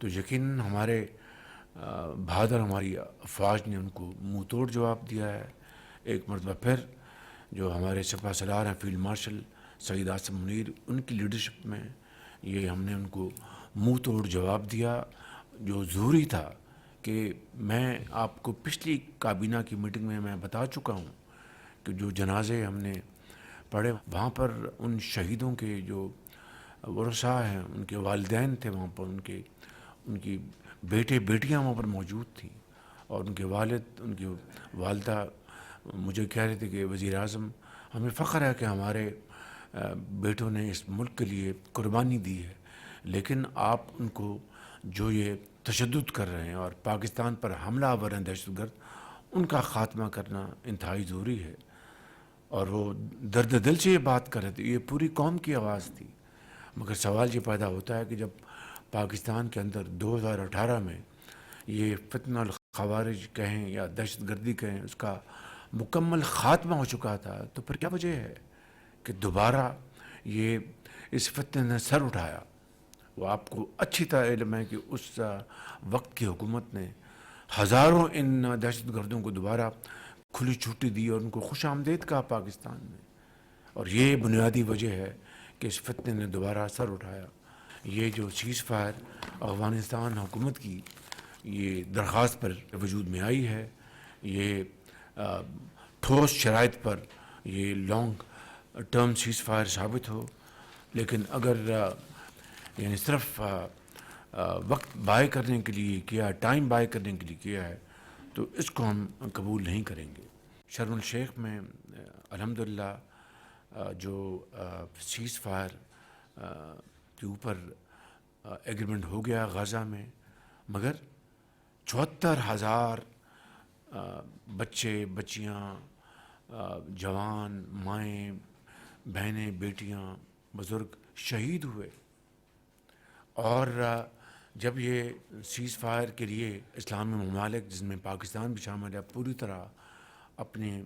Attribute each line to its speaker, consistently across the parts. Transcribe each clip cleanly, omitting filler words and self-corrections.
Speaker 1: تو یقیناً ہمارے بہادر ہماری افواج نے ان کو منہ توڑ جواب دیا ہے. ایک مرتبہ پھر جو ہمارے سپہ سالار ہیں فیلڈ مارشل سعید عاصم منیر، ان کی لیڈرشپ میں یہ ہم نے ان کو منہ توڑ جواب دیا، جو ضروری تھا. کہ میں آپ کو پچھلی کابینہ کی میٹنگ میں بتا چکا ہوں کہ جو جنازے ہم نے پڑھے وہاں پر ان شہیدوں کے جو ورثاء ہیں، ان کے والدین تھے وہاں پر، ان کی بیٹے بیٹیاں وہاں پر موجود تھیں، اور ان کے والد، ان کی والدہ مجھے کہہ رہے تھے کہ وزیر اعظم ہمیں فخر ہے کہ ہمارے بیٹوں نے اس ملک کے لیے قربانی دی ہے، لیکن آپ ان کو جو یہ تشدد کر رہے ہیں اور پاکستان پر حملہ آور ہیں دہشت گرد، ان کا خاتمہ کرنا انتہائی ضروری ہے. اور وہ درد دل سے یہ بات کر رہے تھے، یہ پوری قوم کی آواز تھی. مگر سوال یہ پیدا ہوتا ہے کہ جب پاکستان کے اندر 2018 میں یہ فتنہ الخوارج کہیں یا دہشت گردی کہیں، اس کا مکمل خاتمہ ہو چکا تھا، تو پھر کیا وجہ ہے کہ دوبارہ یہ اس فتنے نے سر اٹھایا؟ وہ آپ کو اچھی طرح علم ہے کہ اس وقت کی حکومت نے ہزاروں ان دہشت گردوں کو دوبارہ کھلی چھٹی دی اور ان کو خوش آمدید کہا پاکستان میں. اور یہ بنیادی وجہ ہے کہ اس فتنے نے دوبارہ سر اٹھایا. یہ جو سیز فائر افغانستان حکومت کی یہ درخواست پر وجود میں آئی ہے، یہ ٹھوس شرائط پر یہ لانگ ٹرم سیز فائر ثابت ہو، لیکن اگر یعنی صرف وقت بائی کرنے کے لیے کیا، ٹائم بائی کرنے کے لیے کیا ہے، تو اس کو ہم قبول نہیں کریں گے. شرم الشیخ میں الحمدللہ جو سیز فائر کے اوپر ایگریمنٹ ہو گیا غزہ میں، مگر 74,000 بچے بچیاں، جوان مائیں بہنیں بیٹیاں بزرگ شہید ہوئے. اور جب یہ سیز فائر کے لیے اسلامی ممالک جس میں پاکستان بھی شامل ہے پوری طرح اپنے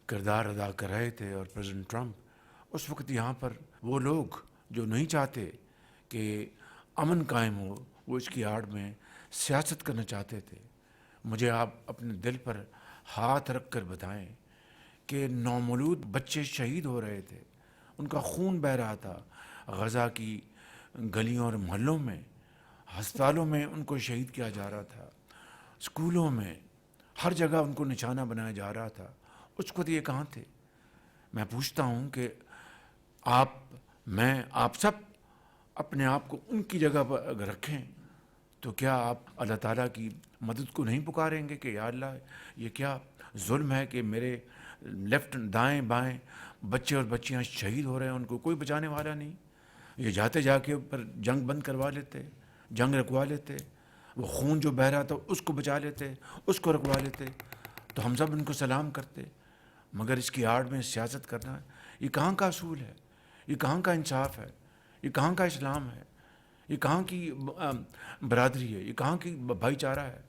Speaker 1: کردار ادا کر رہے تھے، اور پریزیڈنٹ ٹرمپ اس وقت یہاں پر وہ لوگ جو نہیں چاہتے کہ امن قائم ہو، وہ اس کی آڑ میں سیاست کرنا چاہتے تھے. مجھے آپ اپنے دل پر ہاتھ رکھ کر بتائیں کہ نومولود بچے شہید ہو رہے تھے، ان کا خون بہہ رہا تھا غزہ کی گلیوں اور محلوں میں، ہسپتالوں میں ان کو شہید کیا جا رہا تھا، اسکولوں میں ہر جگہ ان کو نشانہ بنایا جا رہا تھا. اس وقت یہ کہاں تھے؟ میں پوچھتا ہوں کہ آپ سب اپنے آپ کو ان کی جگہ پر اگر رکھیں تو کیا آپ اللہ تعالیٰ کی مدد کو نہیں پکاریں گے کہ یا اللہ یہ کیا ظلم ہے کہ میرے لیفٹ دائیں بائیں بچے اور بچیاں شہید ہو رہے ہیں، ان کو کوئی بچانے والا نہیں. یہ جاتے جا کے اوپر جنگ بند کروا لیتے، جنگ رکوا لیتے، وہ خون جو بہہ رہا تھا اس کو بچا لیتے، اس کو رکوا لیتے، تو ہم سب ان کو سلام کرتے. مگر اس کی آڑ میں سیاست کرنا، یہ کہاں کا اصول ہے؟ یہ کہاں کا انصاف ہے؟ یہ کہاں کا اسلام ہے؟ یہ کہاں کی برادری ہے؟ یہ کہاں کی بھائی چارہ ہے؟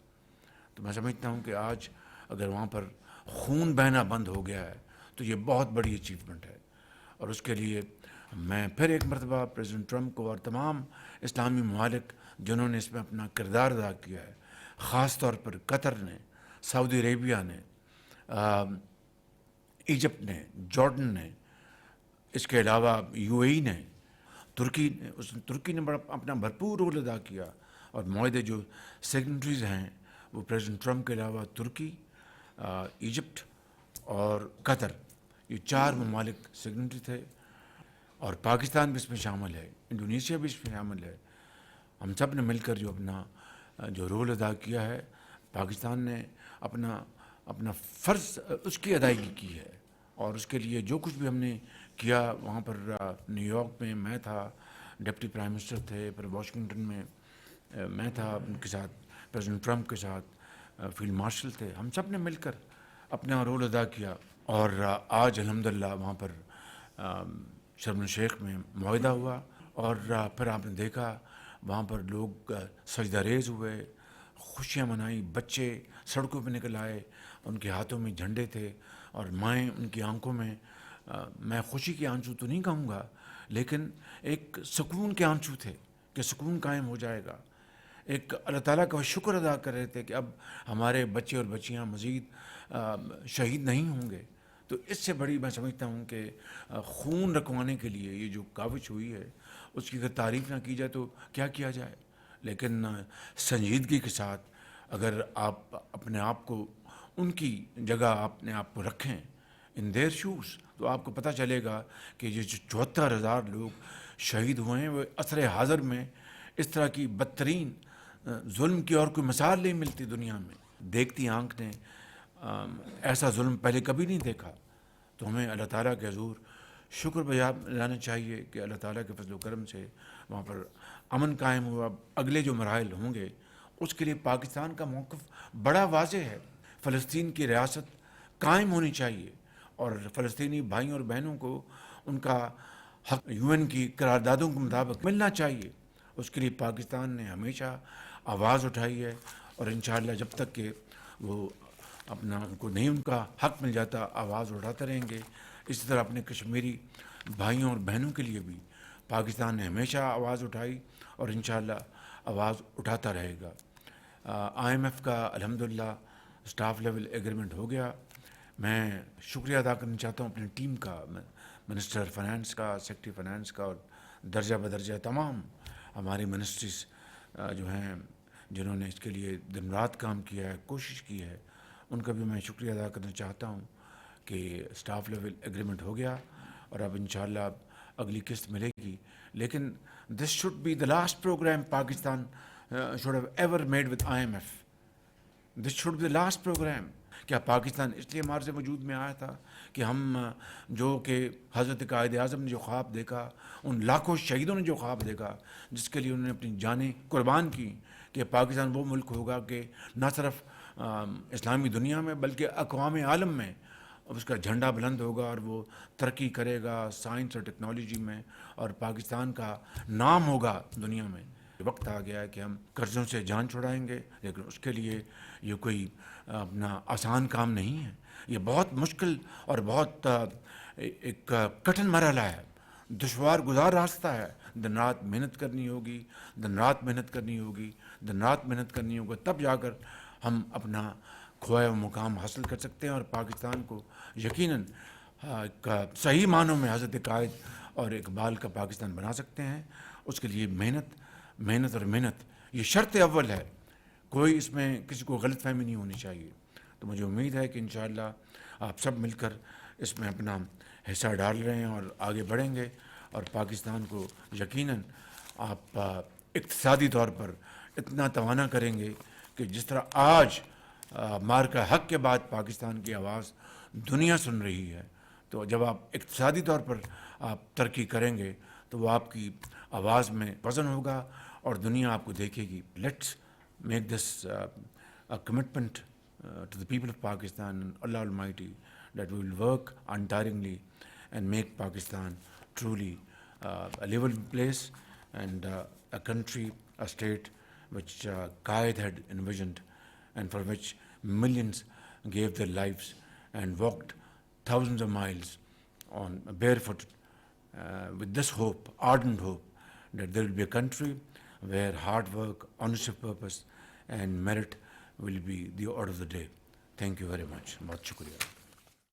Speaker 1: تو میں سمجھتا ہوں کہ آج اگر وہاں پر خون بہنا بند ہو گیا ہے تو یہ بہت بڑی اچیومنٹ ہے. اور اس کے لیے میں پھر ایک مرتبہ پریزیڈنٹ ٹرمپ کو اور تمام اسلامی ممالک جنہوں نے اس میں اپنا کردار ادا کیا ہے، خاص طور پر قطر نے، سعودی عربیہ نے، ایجپٹ نے، جارڈن نے، اس کے علاوہ یو اے ای نے، ترکی نے بڑا اپنا بھرپور رول ادا کیا. اور معاہدے جو سگنیٹریز ہیں وہ پریزیڈنٹ ٹرمپ کے علاوہ ترکی، ایجپٹ اور قطر، یہ 4 ممالک سگنیٹری تھے. اور پاکستان بھی اس میں شامل ہے، انڈونیشیا بھی اس میں شامل ہے. ہم سب نے مل کر جو اپنا جو رول ادا کیا ہے، پاکستان نے اپنا فرض اس کی ادائیگی کی ہے. اور اس کے لیے جو کچھ بھی ہم نے کیا وہاں پر نیو یارک میں میں تھا، ڈپٹی پرائم منسٹر تھے، پھر واشنگٹن میں میں تھا ان کے ساتھ، پریزیڈنٹ ٹرمپ کے ساتھ فیلڈ مارشل تھے، ہم سب نے مل کر اپنا رول ادا کیا. اور آج الحمدللہ وہاں پر شرم الشیخ میں معاہدہ ہوا. اور پھر آپ نے دیکھا وہاں پر لوگ سجدہ ریز ہوئے، خوشیاں منائی، بچے سڑکوں پہ نکل آئے، ان کے ہاتھوں میں جھنڈے تھے، اور مائیں ان کی آنکھوں میں میں خوشی کے آنسو تو نہیں کہوں گا، لیکن ایک سکون کے آنسو تھے کہ سکون قائم ہو جائے گا. ایک اللہ تعالیٰ کا شکر ادا کر رہے تھے کہ اب ہمارے بچے اور بچیاں مزید شہید نہیں ہوں گے. تو اس سے بڑی میں سمجھتا ہوں کہ خون رکھوانے کے لیے یہ جو کاوش ہوئی ہے اس کی اگر تعریف نہ کی جائے تو کیا کیا جائے. لیکن سنجیدگی کے ساتھ اگر آپ اپنے آپ کو ان کی جگہ اپنے آپ کو رکھیں ان دیر شوز, تو آپ کو پتہ چلے گا کہ یہ جو 74,000 لوگ شہید ہوئے ہیں وہ عصر حاضر میں اس طرح کی بدترین ظلم کی اور کوئی مثال نہیں ملتی دنیا میں. دیکھتی آنکھ نے ایسا ظلم پہلے کبھی نہیں دیکھا. تو ہمیں اللہ تعالیٰ کے حضور شکر بجا لانا چاہیے کہ اللہ تعالیٰ کے فضل و کرم سے وہاں پر امن قائم ہوا. اگلے جو مراحل ہوں گے اس کے لیے پاکستان کا موقف بڑا واضح ہے. فلسطین کی ریاست قائم ہونی چاہیے اور فلسطینی بھائیوں اور بہنوں کو ان کا حق یو این کی قراردادوں کے مطابق ملنا چاہیے. اس کے لیے پاکستان نے ہمیشہ آواز اٹھائی ہے اور انشاءاللہ جب تک کہ وہ اپنا ان کو نہیں ان کا حق مل جاتا آواز اٹھاتے رہیں گے. اسی طرح اپنے کشمیری بھائیوں اور بہنوں کے لیے بھی پاکستان نے ہمیشہ آواز اٹھائی اور انشاءاللہ آواز اٹھاتا رہے گا. آئی ایم ایف کا الحمدللہ اسٹاف لیول ایگریمنٹ ہو گیا. میں شکریہ ادا کرنا چاہتا ہوں اپنی ٹیم کا, منسٹر فائنانس کا, سیکرٹری فائنانس کا اور درجہ بدرجہ تمام ہماری منسٹریز جو ہیں جنہوں نے اس کے لیے دن رات کام کیا ہے, کوشش کی ہے, ان کا بھی میں شکریہ ادا کرنا چاہتا ہوں کہ اسٹاف لیول ایگریمنٹ ہو گیا اور اب انشاءاللہ اگلی قسط ملے گی. لیکن this should be the last program Pakistan should have ever made with I M F. This should be the last program. کیا پاکستان اس لیے ہمارے سے وجود میں آیا تھا کہ ہم جو کہ حضرت قائد اعظم نے جو خواب دیکھا, ان لاکھوں شہیدوں نے جو خواب دیکھا جس کے لیے انہوں نے اپنی جانیں قربان کی کہ پاکستان وہ ملک ہوگا کہ نہ صرف اسلامی دنیا میں بلکہ اقوام عالم میں اس کا جھنڈا بلند ہوگا اور وہ ترقی کرے گا سائنس اور ٹیکنالوجی میں اور پاکستان کا نام ہوگا دنیا میں. وقت آ گیا ہے کہ ہم قرضوں سے جان چھڑائیں گے, لیکن اس کے لیے یہ کوئی اپنا آسان کام نہیں ہے. یہ بہت مشکل اور بہت ایک کٹھن مرحلہ ہے, دشوار گزار راستہ ہے. دن رات محنت کرنی ہوگی, دن رات محنت کرنی ہوگی, دن رات محنت کرنی ہوگی, تب جا کر ہم اپنا کھویا ہوا مقام حاصل کر سکتے ہیں اور پاکستان کو یقیناً صحیح معنوں میں حضرت قائد اور اقبال کا پاکستان بنا سکتے ہیں. اس کے لیے محنت اور محنت یہ شرط اول ہے. کوئی اس میں کسی کو غلط فہمی نہیں ہونی چاہیے. تو مجھے امید ہے کہ انشاءاللہ آپ سب مل کر اس میں اپنا حصہ ڈال رہے ہیں اور آگے بڑھیں گے اور پاکستان کو یقیناً آپ اقتصادی طور پر اتنا توانا کریں گے کہ جس طرح آج مارکہ حق کے بعد پاکستان کی آواز دنیا سن رہی ہے, تو جب آپ اقتصادی طور پر آپ ترقی کریں گے تو وہ آپ کی آواز میں وزن ہوگا اور دنیا آپ کو دیکھے گی. Let's make this commitment to the people of Pakistan and Allah Almighty that we will work untiringly and make Pakistan truly a livable place and a country, a state which Qaid had envisioned and for which millions gave their lives and walked thousands of miles on barefoot with this hope, ardent hope, that there will be a country where hard work, honest purpose and merit will be the order of the day. Thank you very much. بہت شکریہ.